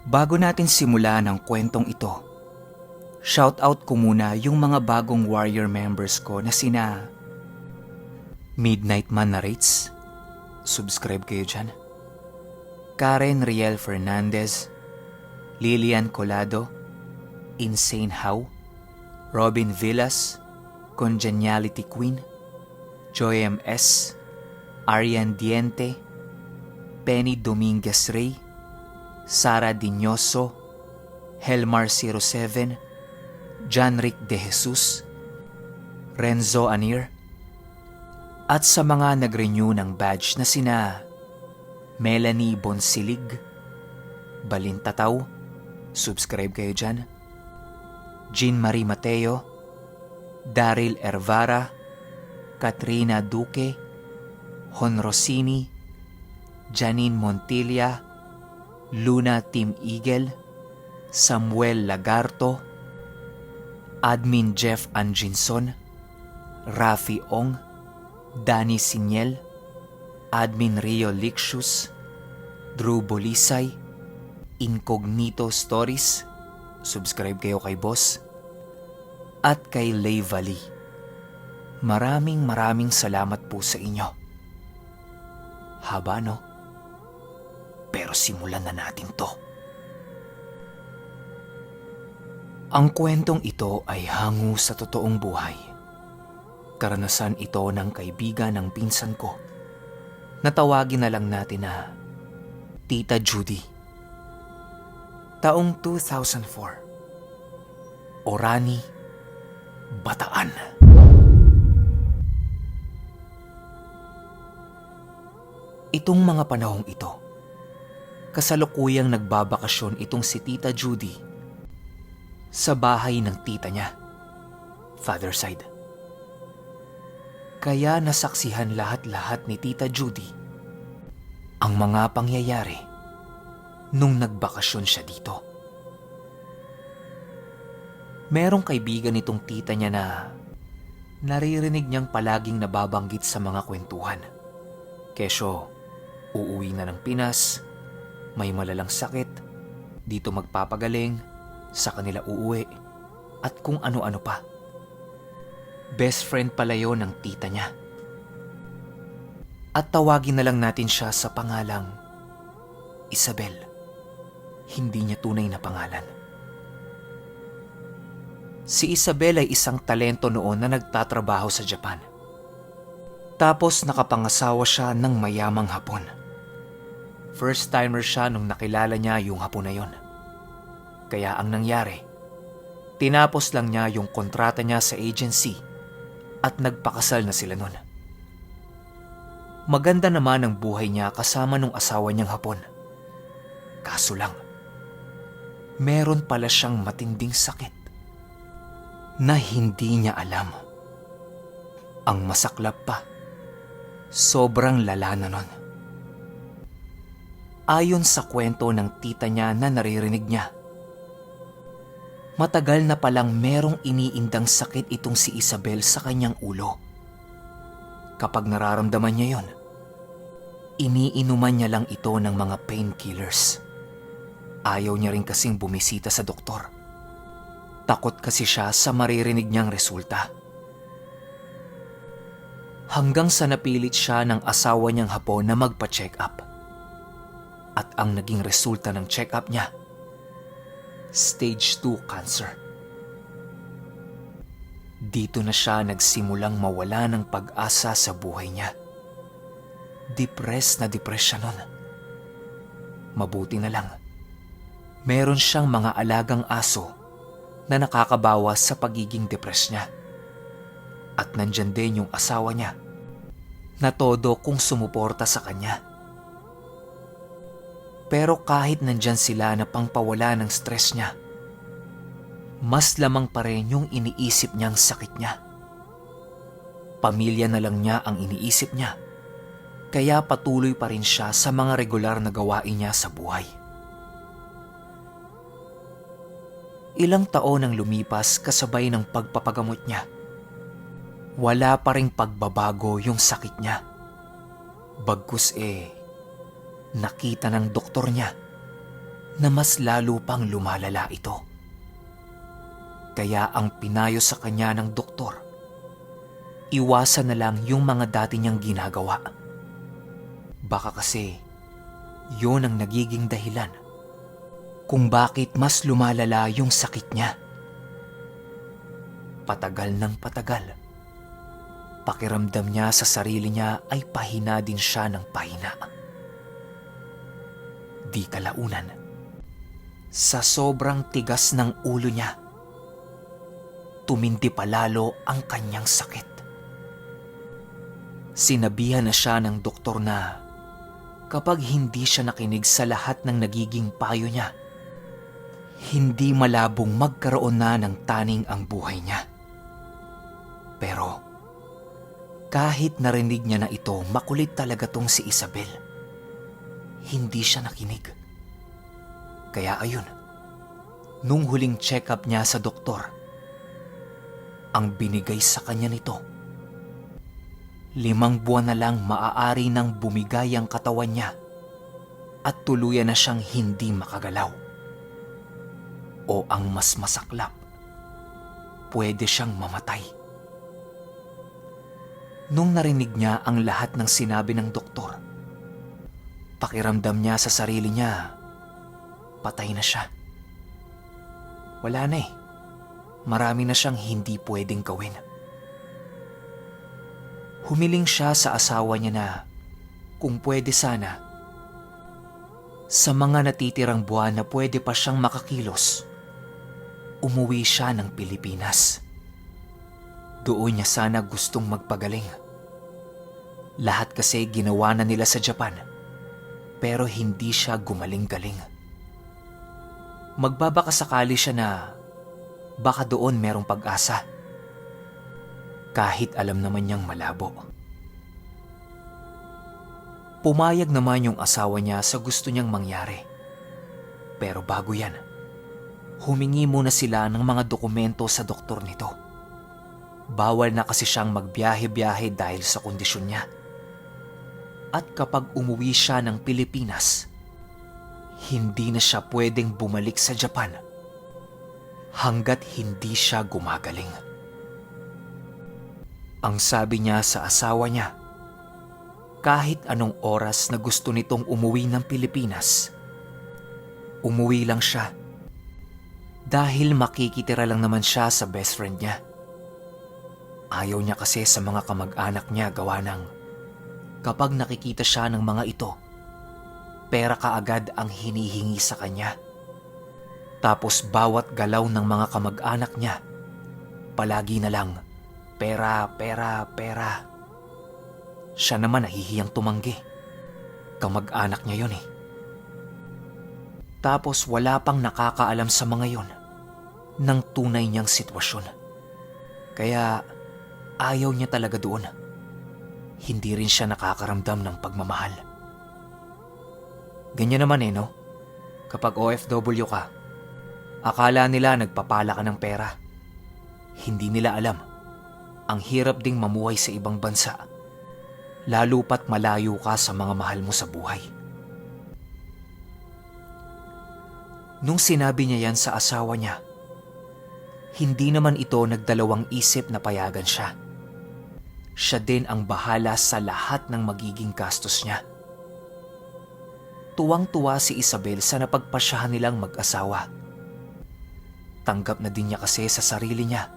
Bago natin simulan ang kwentong ito, shoutout ko muna yung mga bagong warrior members ko na sina Midnight Man Narrates, subscribe kayo dyan. Karen Riel Fernandez, Lilian Colado, Insane How, Robin Villas, Congeniality Queen, Joy M.S., Arian Diente, Penny Dominguez Rey, Sara Diñoso, Helmar 07, Janric De Jesus, Renzo Anir, at sa mga nag-renew ng badge na sina Melanie Bonsilig, Balintataw, subscribe kayo dyan, Jean Marie Mateo, Daryl Ervara, Katrina Duque, Hon Rosini, Janine Montilla, Luna Team Eagle, Samuel Lagarto, Admin Jeff Anjinson, Rafi Ong, Danny Siniel, Admin Rio Lixius, Drew Bolisay, Incognito Stories, subscribe kayo kay boss, at kay Lay Valley. Maraming salamat po sa inyo. Haba, no? Pero simulan na natin to. Ang kwentong ito ay hango sa totoong buhay. Karanasan ito ng kaibigan ng pinsan ko. Natawagin na lang natin na Tita Judy. Taong 2004. Orani, Bataan. Itong mga panahong ito, kasalukuyang nagbabakasyon itong si Tita Judy sa bahay ng tita niya, father side. Kaya nasaksihan lahat-lahat ni Tita Judy ang mga pangyayari nung nagbakasyon siya dito. Merong kaibigan nitong tita niya na naririnig niyang palaging nababanggit sa mga kwentuhan. Kesyo, uuwi na ng Pinas, may malalang sakit, dito magpapagaling, sa kanila uuwi, at kung ano-ano pa. Best friend pala yun ng tita niya. At tawagin na lang natin siya sa pangalang Isabel. Hindi niya tunay na pangalan. Si Isabel ay isang talento noon na nagtatrabaho sa Japan. Tapos nakapangasawa siya ng mayamang Hapon. First timer siya nung nakilala niya yung Hapon na yon. Kaya ang nangyari, tinapos lang niya yung kontrata niya sa agency at nagpakasal na sila nun. Maganda naman ang buhay niya kasama nung asawa niyang Hapon. Kaso lang, meron pala siyang matinding sakit na hindi niya alam. Ang masaklap pa, sobrang lala na nun. Ayon sa kwento ng tita niya na naririnig niya, matagal na palang merong iniindang sakit itong si Isabel sa kanyang ulo. Kapag nararamdaman niya yon, iniinuman niya lang ito ng mga painkillers. Ayaw niya rin kasing bumisita sa doktor. Takot kasi siya sa maririnig niyang resulta. Hanggang sa napilit siya ng asawa niyang Hapon na magpa-check up. At ang naging resulta ng check up niya, stage 2 cancer. Dito na siya nagsimulang mawala ng pag-asa sa buhay niya. Depressed siya nun. Mabuti na lang, meron siyang mga alagang aso na nakakabawas sa pagiging depressed niya. At nandyan din yung asawa niya na todo kung sumuporta sa kanya. Pero kahit nandyan sila na pangpawala ng stress niya, mas lamang pa rin yung iniisip niyang sakit niya. Pamilya na lang niya ang iniisip niya, kaya patuloy pa rin siya sa mga regular na gawain niya sa buhay. Ilang taon ang lumipas kasabay ng pagpapagamot niya. Wala pa ring pagbabago yung sakit niya. Bagkus nakita ng doktor niya na mas lalo pang lumalala ito. Kaya ang pinayo sa kanya ng doktor, iwasan na lang yung mga dati niyang ginagawa. Baka kasi yun ang nagiging dahilan kung bakit mas lumalala yung sakit niya. Patagal ng patagal, pakiramdam niya sa sarili niya ay pahina din siya ng pahina. Di kalaunan, sa sobrang tigas ng ulo niya, tumindi palalo ang kanyang sakit. Sinabihan na siya ng doktor na kapag hindi siya nakinig sa lahat ng nagiging payo niya, hindi malabong magkaroon na ng taning ang buhay niya. Pero kahit narinig niya na ito, makulit talaga tong si Isabel. Hindi siya nakinig. Kaya ayun, nung huling check-up niya sa doktor, ang binigay sa kanya nito, 5 buwan na lang maaari nang bumigay ang katawan niya at tuluyan na siyang hindi makagalaw. O ang mas masaklap, pwede siyang mamatay. Nung narinig niya ang lahat ng sinabi ng doktor, pakiramdam niya sa sarili niya, patay na siya. Wala na eh. Marami na siyang hindi pwedeng gawin. Humiling siya sa asawa niya na kung pwede sana, sa mga natitirang buwan na pwede pa siyang makakilos, umuwi siya ng Pilipinas. Doon niya sana gustong magpagaling. Lahat kasi ginawa na nila sa Japan, pero hindi siya gumaling-galing. Magbabakasakali siya na baka doon merong pag-asa. Kahit alam naman niyang malabo. Pumayag naman yung asawa niya sa gusto niyang mangyari. Pero bago yan, humingi muna sila ng mga dokumento sa doktor nito. Bawal na kasi siyang magbiyahe-biyahe dahil sa kondisyon niya. At kapag umuwi siya ng Pilipinas, hindi na siya pwedeng bumalik sa Japan hanggat hindi siya gumagaling. Ang sabi niya sa asawa niya, kahit anong oras na gusto nitong umuwi ng Pilipinas, umuwi lang siya. Dahil makikitira lang naman siya sa best friend niya. Ayaw niya kasi sa mga kamag-anak niya gawa ng kapag nakikita siya ng mga ito, pera kaagad ang hinihingi sa kanya. Tapos bawat galaw ng mga kamag-anak niya, palagi na lang, pera, pera, pera. Siya naman nahihiyang tumanggi. Kamag-anak niya yun eh. Tapos wala pang nakakaalam sa mga yon ng tunay niyang sitwasyon. Kaya ayaw niya talaga doon. Hindi rin siya nakakaramdam ng pagmamahal. Ganyan naman eh, no? Kapag OFW ka, akala nila nagpapala ka ng pera. Hindi nila alam, ang hirap ding mamuhay sa ibang bansa, lalo pat malayo ka sa mga mahal mo sa buhay. Nung sinabi niya yan sa asawa niya, hindi naman ito nagdalawang isip na payagan siya. Siya din ang bahala sa lahat ng magiging gastos niya. Tuwang-tuwa si Isabel sa napagpasyahan nilang mag-asawa. Tanggap na din niya kasi sa sarili niya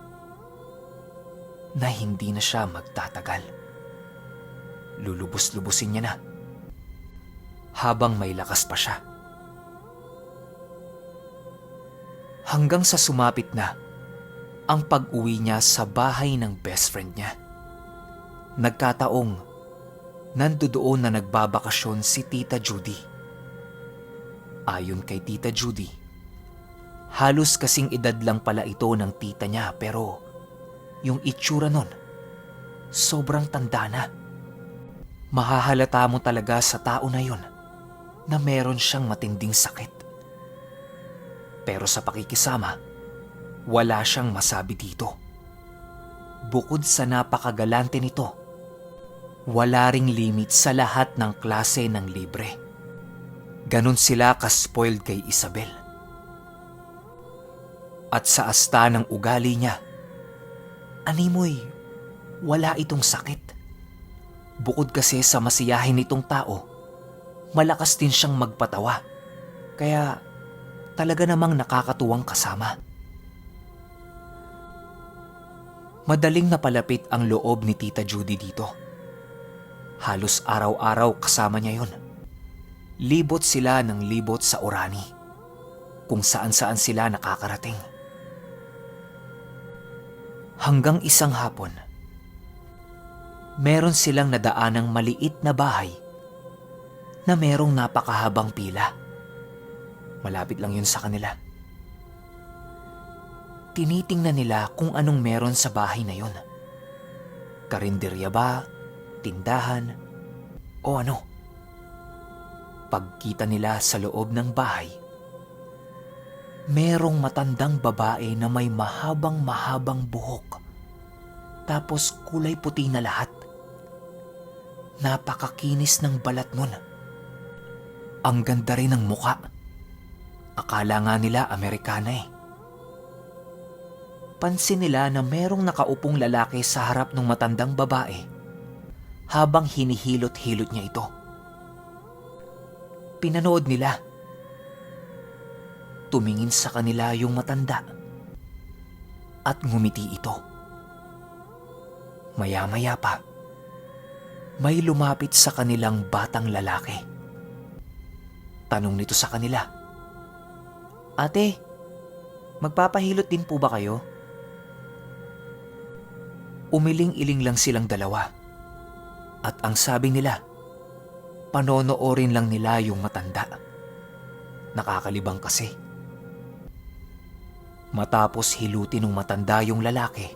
na hindi na siya magtatagal. Lulubos-lubusin niya na habang may lakas pa siya. Hanggang sa sumapit na ang pag-uwi niya sa bahay ng best friend niya. Nagkataong nandoon na nagbabakasyon si Tita Judy. Ayon kay Tita Judy, halos kasing edad lang pala ito ng tita niya pero yung itsura nun, sobrang tanda na. Mahahalata mo talaga sa tao na yun na meron siyang matinding sakit. Pero sa pakikisama, wala siyang masabi dito. Bukod sa napakagalante nito, wala ring limit sa lahat ng klase ng libre. Ganon sila ka-spoiled kay Isabel. At sa asta ng ugali niya, animoy, wala itong sakit. Bukod kasi sa masiyahin nitong tao, malakas din siyang magpatawa. Kaya talaga namang nakakatuwang kasama. Madaling napalapit ang loob ni Tita Judy dito. Halos araw-araw kasama niya yon. Libot sila ng libot sa Orani, kung saan-saan sila nakakarating. Hanggang isang hapon, meron silang nadaanang maliit na bahay na merong napakahabang pila. Malapit lang yun sa kanila. Tinitingnan nila kung anong meron sa bahay na yun. Karinderya ba, tindahan, o ano? Pagkita nila sa loob ng bahay, merong matandang babae na may mahabang buhok. Tapos kulay puti na lahat. Napakakinis ng balat nun. Ang ganda rin ng muka. Akala nga nila Amerikana eh. Pansin nila na merong nakaupong lalaki sa harap ng matandang babae habang hinihilot-hilot niya ito. Pinanood nila. Tumingin sa kanila yung matanda at ngumiti ito. Maya-maya pa, may lumapit sa kanilang batang lalaki. Tanong nito sa kanila, "Ate, magpapahilot din po ba kayo?" Umiling-iling lang silang dalawa. At ang sabi nila, panonoorin lang nila yung matanda. Nakakalibang kasi. Matapos hilutin ng matanda yung lalaki,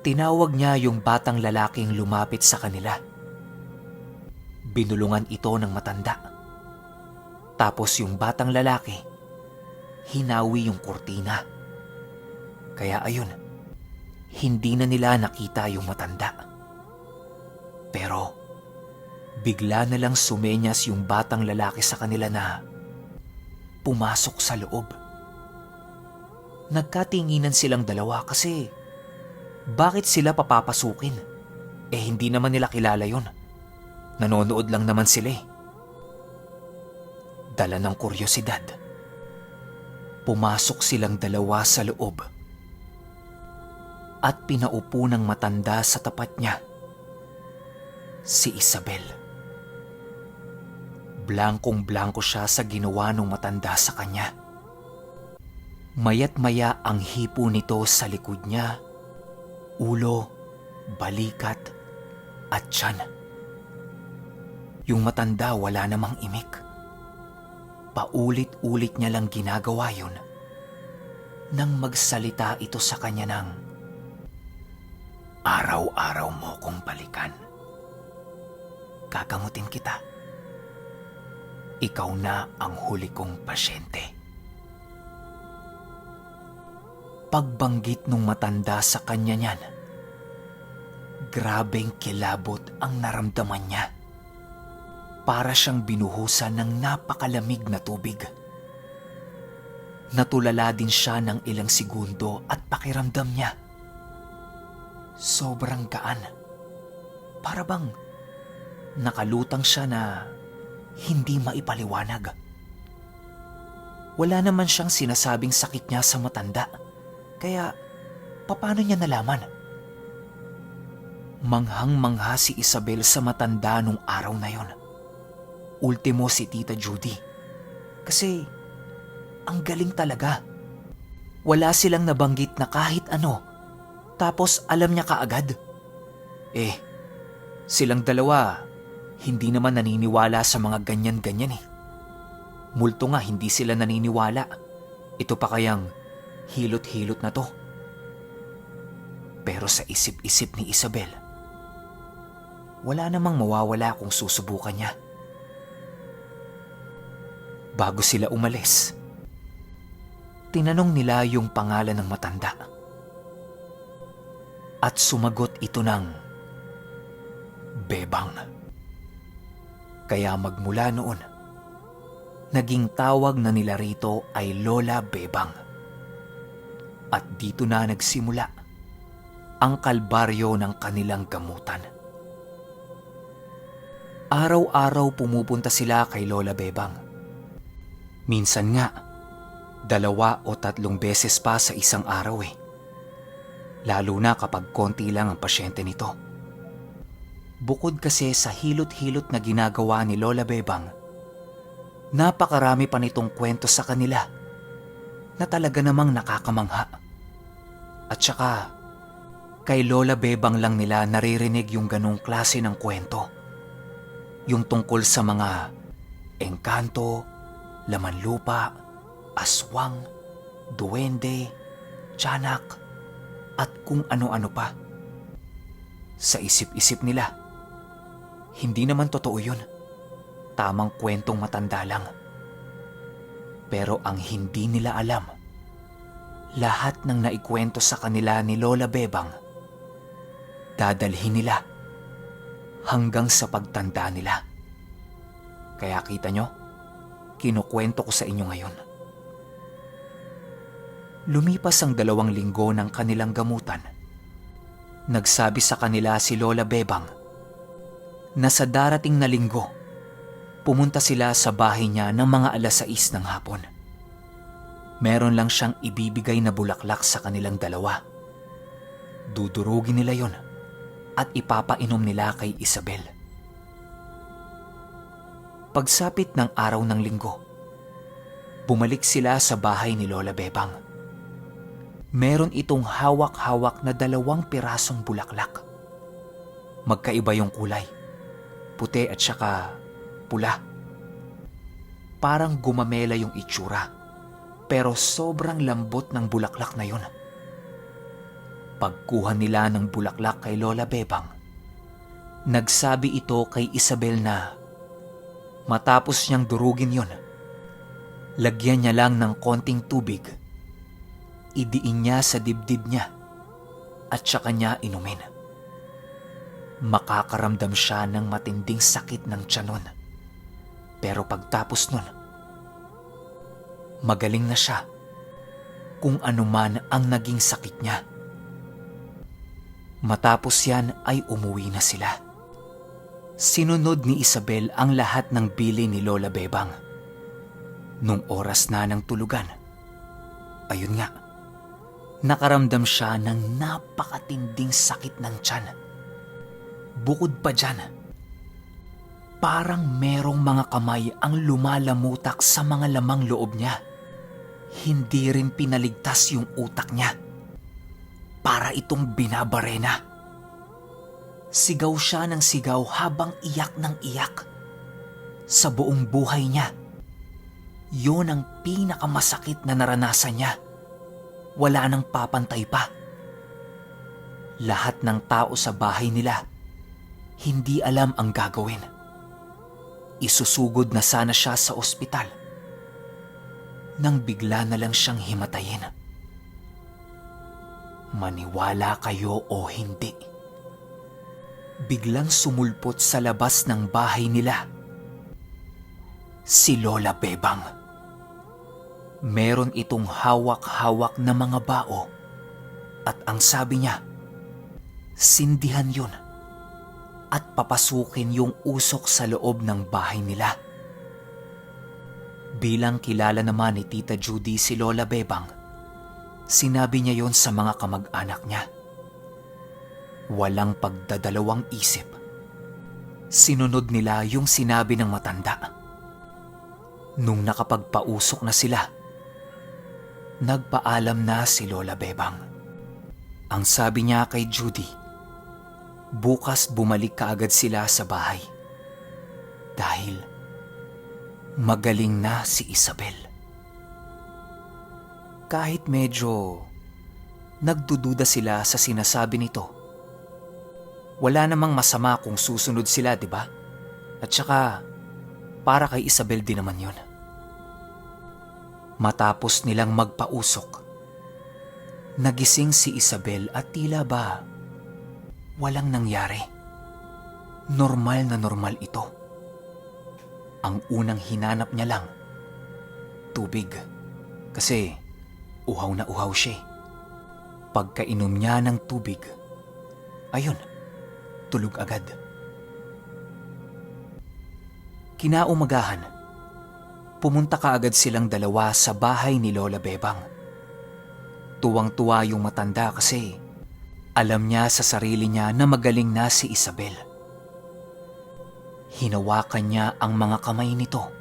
tinawag niya yung batang lalaking lumapit sa kanila. Binulungan ito ng matanda. Tapos yung batang lalaki, hinawi yung kurtina. Kaya ayun, hindi na nila nakita yung matanda. Pero bigla na lang sumenyas yung batang lalaki sa kanila na pumasok sa loob. Nagkatinginan silang dalawa kasi bakit sila papapasukin? Eh hindi naman nila kilala yon. Nanonood lang naman sila eh. Dala ng kuryosidad, pumasok silang dalawa sa loob at pinaupo ng matanda sa tapat niya, si Isabel. Blankong-blanko siya sa ginawa ng matanda sa kanya. Mayat maya ang hipo nito sa likod niya, ulo, balikat, at tiyan. Yung matanda wala namang imik. Paulit-ulit niya lang ginagawa yun nang magsalita ito sa kanya ng, "Araw-araw mo kong balikan. Kakamutin kita. Ikaw na ang huli kong pasyente." Pagbanggit nung matanda sa kanya niyan, grabeng kilabot ang naramdaman niya. Para siyang binuhusan ng napakalamig na tubig. Natulala din siya ng ilang segundo at pakiramdam niya, sobrang gaan. Para bang nakalutang siya na hindi maipaliwanag. Wala naman siyang sinasabing sakit niya sa matanda. Kaya, paano niya nalaman? Manghang-mangha si Isabel sa matanda nung araw na yon. Ultimo si Tita Judy. Kasi, ang galing talaga. Wala silang nabanggit na kahit ano. Tapos alam niya kaagad. Silang dalawa, hindi naman naniniwala sa mga ganyan-ganyan eh. Multo nga hindi sila naniniwala. Ito pa kayang hilot-hilot na to. Pero sa isip-isip ni Isabel, wala namang mawawala kung susubukan niya. Bago sila umalis, tinanong nila yung pangalan ng matanda. At sumagot ito ng Bebang. Kaya magmula noon, naging tawag na nila rito ay Lola Bebang. At dito na nagsimula ang kalbaryo ng kanilang gamutan. Araw-araw pumupunta sila kay Lola Bebang. Minsan nga, 2 o 3 beses pa sa isang araw Lalo na kapag konti lang ang pasyente nito. Bukod kasi sa hilot-hilot na ginagawa ni Lola Bebang, napakarami pa nitong kwento sa kanila na talaga namang nakakamangha. At saka, kay Lola Bebang lang nila naririnig yung ganong klase ng kwento. Yung tungkol sa mga engkanto, laman lupa, aswang, duwende, tiyanak, at kung ano-ano pa. Sa isip-isip nila, hindi naman totoo yun. Tamang kwentong matanda lang. Pero ang hindi nila alam, lahat ng naikwento sa kanila ni Lola Bebang, dadalhin nila hanggang sa pagtanda nila. Kaya kita nyo, kinukwento ko sa inyo ngayon. Lumipas ang 2 linggo ng kanilang gamutan. Nagsabi sa kanila si Lola Bebang na sa darating na linggo, pumunta sila sa bahay niya ng mga 6:00 ng hapon. Meron lang siyang ibibigay na bulaklak sa kanilang 2. Dudurugin nila yon at ipapainom nila kay Isabel. Pagsapit ng araw ng linggo, bumalik sila sa bahay ni Lola Bebang. Meron itong hawak-hawak na 2 pirasong bulaklak. Magkaiba yung kulay, puti at saka pula. Parang gumamela yung itsura, pero sobrang lambot ng bulaklak na yun. Pagkuha nila ng bulaklak kay Lola Bebang, nagsabi ito kay Isabel na matapos niyang durugin yun, lagyan niya lang ng konting tubig, idiin niya sa dibdib niya at saka niya inumin. Makakaramdam siya ng matinding sakit ng tiyan nun. Pero pagtapos nun, magaling na siya kung ano man ang naging sakit niya. Matapos yan ay umuwi na sila. Sinunod ni Isabel ang lahat ng bili ni Lola Bebang. Nung oras na ng tulugan, ayun nga, nakaramdam siya ng napakatinding sakit ng tiyan. Bukod pa dyan, parang merong mga kamay ang lumalamutak sa mga lamang loob niya. Hindi rin pinaligtas yung utak niya. Para itong binabarena. Sigaw siya ng sigaw habang iyak ng iyak. Sa buong buhay niya, yun ang pinakamasakit na naranasan niya. Wala nang papantay pa. Lahat ng tao sa bahay nila, hindi alam ang gagawin. Isusugod na sana siya sa ospital nang bigla na lang siyang himatayin. Maniwala kayo o hindi, biglang sumulpot sa labas ng bahay nila si Lola Bebang. Meron itong hawak-hawak na mga bao at ang sabi niya, sindihan yun at papasukin yung usok sa loob ng bahay nila. Bilang kilala naman ni Tita Judy si Lola Bebang, sinabi niya yon sa mga kamag-anak niya. Walang pagdadalawang isip, sinunod nila yung sinabi ng matanda. Nung nakapagpausok na sila, nagpaalam na si Lola Bebang. Ang sabi niya kay Judy, bukas bumalik kaagad sila sa bahay dahil magaling na si Isabel. Kahit medyo nagdududa sila sa sinasabi nito, wala namang masama kung susunod sila, di ba? At saka, para kay Isabel din naman yun. Matapos nilang magpausok, nagising si Isabel at tila ba walang nangyari. Normal na normal ito. Ang unang hinanap niya lang tubig kasi uhaw na uhaw siya. Pagkainom niya ng tubig, ayun, tulog agad. Kinaumagahan, pumunta kaagad silang dalawa sa bahay ni Lola Bebang. Tuwang-tuwa yung matanda kasi alam niya sa sarili niya na magaling na si Isabel. Hinawakan niya ang mga kamay nito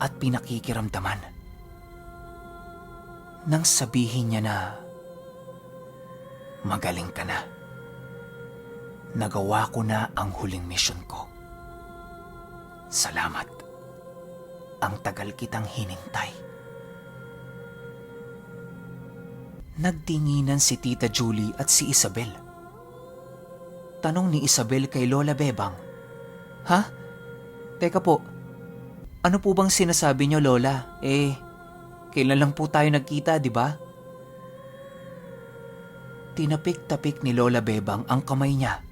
at pinakikiramdaman. Nang sabihin niya na, "Magaling ka na. Nagawa ko na ang huling misyon ko. Salamat. Ang tagal kitang hinintay." Nagtinginan si Tita Julie at si Isabel. Tanong ni Isabel kay Lola Bebang, "Ha? Teka po, ano po bang sinasabi niyo, Lola? Kailan lang po tayo nagkita, di ba?" Tinapik-tapik ni Lola Bebang ang kamay niya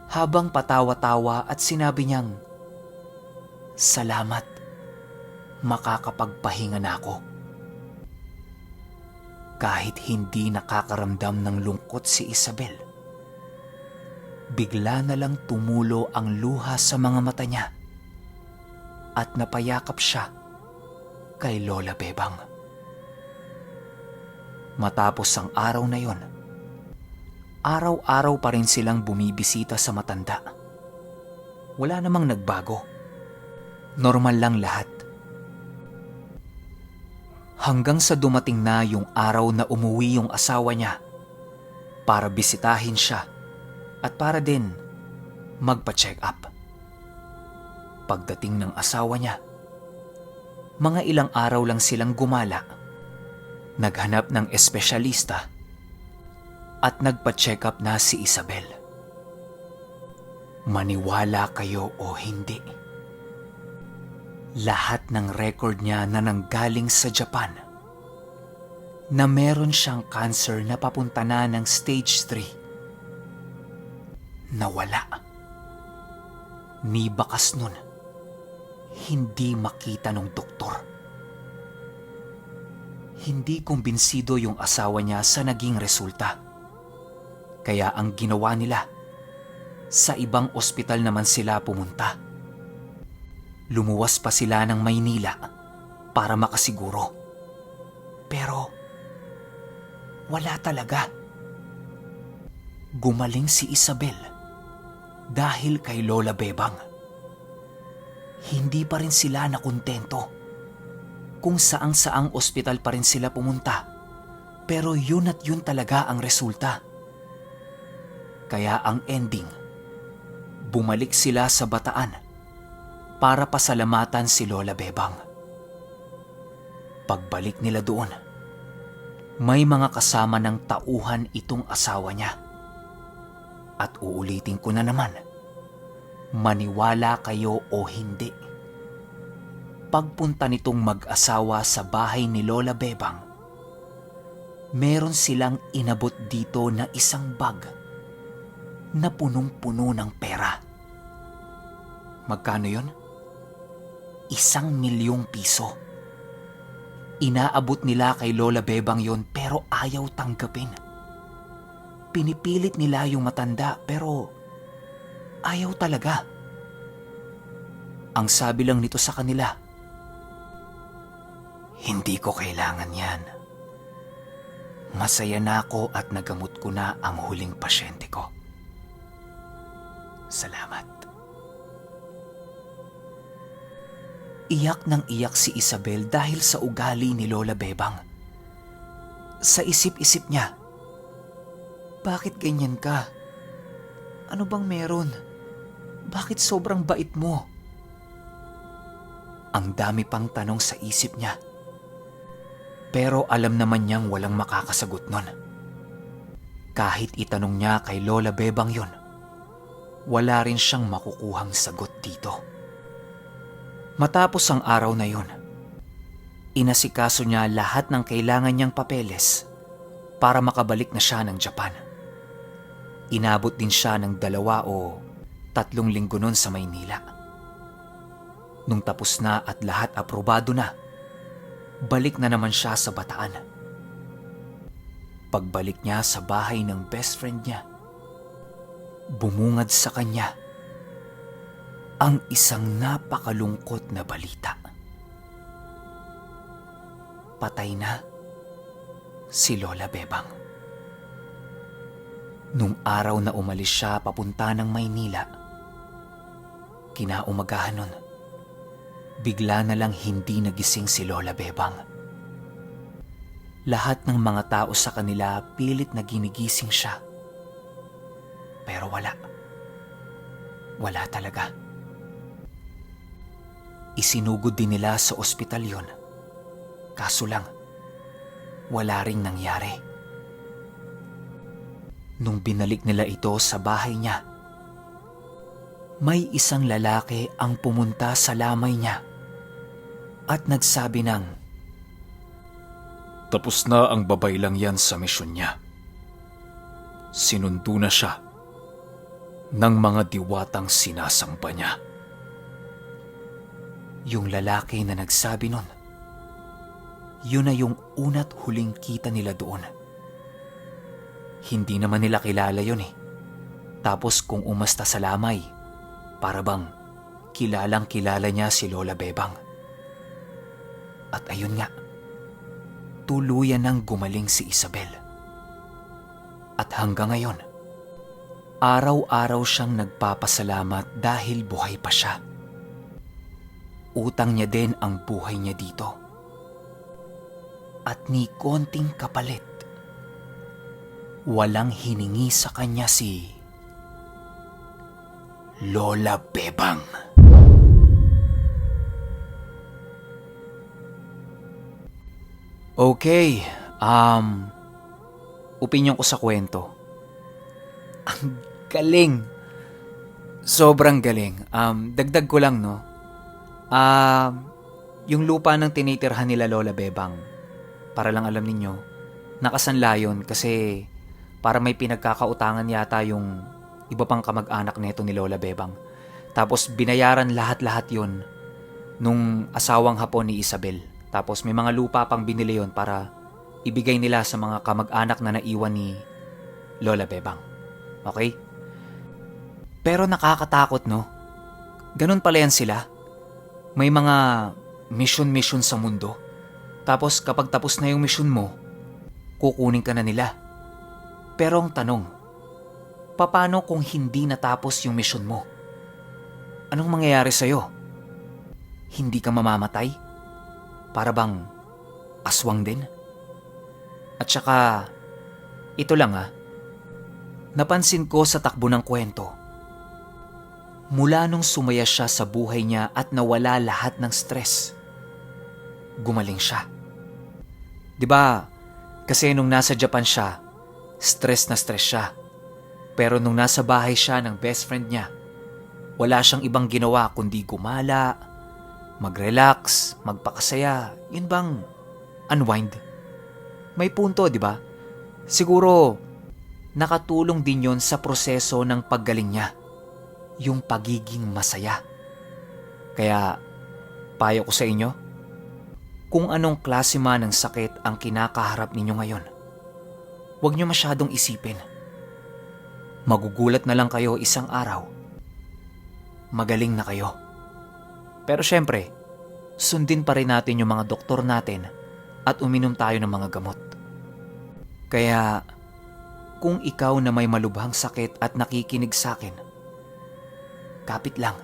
habang patawa-tawa at sinabi niyang, "Salamat, makakapagpahinga na ako." Kahit hindi nakakaramdam ng lungkot si Isabel, bigla na lang tumulo ang luha sa mga mata niya at napayakap siya kay Lola Bebang. Matapos ang araw na yon, araw-araw pa rin silang bumibisita sa matanda. Wala namang nagbago. Normal lang lahat. Hanggang sa dumating na yung araw na umuwi yung asawa niya para bisitahin siya at para din magpa-check up. Pagdating ng asawa niya, mga ilang araw lang silang gumala, naghanap ng espesyalista at nagpa-check up na si Isabel. Maniwala kayo o hindi, lahat ng record niya na nanggaling sa Japan na meron siyang cancer na papunta na ng stage 3, nawala. Ni bakas nun, hindi makita ng doktor. Hindi kumbinsido yung asawa niya sa naging resulta. Kaya ang ginawa nila, sa ibang ospital naman sila pumunta. Lumuwas pa sila ng Maynila para makasiguro. Pero wala talaga. Gumaling si Isabel dahil kay Lola Bebang. Hindi pa rin sila nakontento. Kung saang-saang ospital pa rin sila pumunta, pero yun at yun talaga ang resulta. Kaya ang ending, bumalik sila sa Bataan para pasalamatan si Lola Bebang. Pagbalik nila doon, may mga kasama ng tauhan itong asawa niya. At uulitin ko na naman, maniwala kayo o hindi, pagpunta nitong mag-asawa sa bahay ni Lola Bebang, meron silang inabot dito na isang bag na punong-puno ng pera. Magkano yon? 1,000,000 piso. Inaabot nila kay Lola Bebang yon pero ayaw tanggapin. Pinipilit nila yung matanda pero ayaw talaga. Ang sabi lang nito sa kanila, "Hindi ko kailangan yan. Masaya na ako at nagamot ko na ang huling pasyente ko. Salamat." Iyak ng iyak si Isabel dahil sa ugali ni Lola Bebang. Sa isip-isip niya, bakit ganyan ka? Ano bang meron? Bakit sobrang bait mo? Ang dami pang tanong sa isip niya. Pero alam naman niyang walang makakasagot nun. Kahit itanong niya kay Lola Bebang yon, wala rin siyang makukuhang sagot dito. Matapos ang araw na yun, inasikaso niya lahat ng kailangan niyang papeles para makabalik na siya ng Japan. Inabot din siya ng 2 o 3 linggo nun sa Maynila. Nung tapos na at lahat aprobado na, balik na naman siya sa Bataan. Pagbalik niya sa bahay ng best friend niya, bumungad sa kanya ang isang napakalungkot na balita. Patay na si Lola Bebang. Nung araw na umalis siya papunta ng Maynila, kinaumagahan nun, bigla na lang hindi nagising si Lola Bebang. Lahat ng mga tao sa kanila pilit na ginigising siya. Pero wala. Wala talaga. Isinugod din nila sa ospital yon. Kaso lang, wala ring nangyari. Nung binalik nila ito sa bahay niya, may isang lalaki ang pumunta sa lamay niya at nagsabi ng, "Tapos na ang babay lang yan sa misyon niya. Sinundo na siya ng mga diwatang sinasamba niya." Yung lalaki na nagsabi nun, yun na yung una't huling kita nila doon. Hindi naman nila kilala yun eh. Tapos kung umasta sa lamay, para bang kilalang kilala niya si Lola Bebang. At ayun nga, tuluyan nang gumaling si Isabel. At hanggang ngayon, araw-araw siyang nagpapasalamat dahil buhay pa siya. Utang niya din ang buhay niya dito. At ni konting kapalit, walang hiningi sa kanya si Lola Bebang. Okay, opinyon ko sa kwento. Ang galing. Sobrang galing. Dagdag ko lang, no? Yung lupa ng tinitirhan nila Lola Bebang, para lang alam ninyo, nakasanla yun kasi para may pinagkakautangan yata yung iba pang kamag-anak nito ni Lola Bebang. Tapos binayaran lahat-lahat yun nung asawang Hapon ni Isabel. Tapos may mga lupa pang binili yon para ibigay nila sa mga kamag-anak na naiwan ni Lola Bebang. Okay? Pero nakakatakot, no? Ganun pala yan sila. May mga mission sa mundo. Tapos kapag tapos na yung mission mo, kukunin ka na nila. Pero ang tanong, paano kung hindi natapos yung mission mo? Anong mangyayari sa'yo? Hindi ka mamamatay? Para bang aswang din? At saka, ito lang napansin ko sa takbo ng kwento, mula nung sumaya siya sa buhay niya at nawala lahat ng stress, gumaling siya. 'Di ba? Kasi nung nasa Japan siya, stress na stress siya. Pero nung nasa bahay siya ng best friend niya, wala siyang ibang ginawa kundi gumala, mag-relax, magpakasaya. Yun bang unwind? May punto, 'di ba? Siguro nakatulong din 'yon sa proseso ng paggaling niya, yung pagiging masaya. Kaya payo ko sa inyo, kung anong klase man ng sakit ang kinakaharap ninyo ngayon, huwag nyo masyadong isipin. Magugulat na lang kayo isang araw, magaling na kayo. Pero syempre, sundin pa rin natin yung mga doktor natin at uminom tayo ng mga gamot. Kaya kung ikaw na may malubhang sakit at nakikinig sa akin, kapit lang,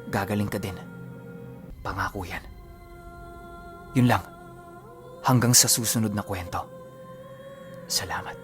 gagaling ka din. Pangako yan. Yun lang. Hanggang sa susunod na kwento. Salamat.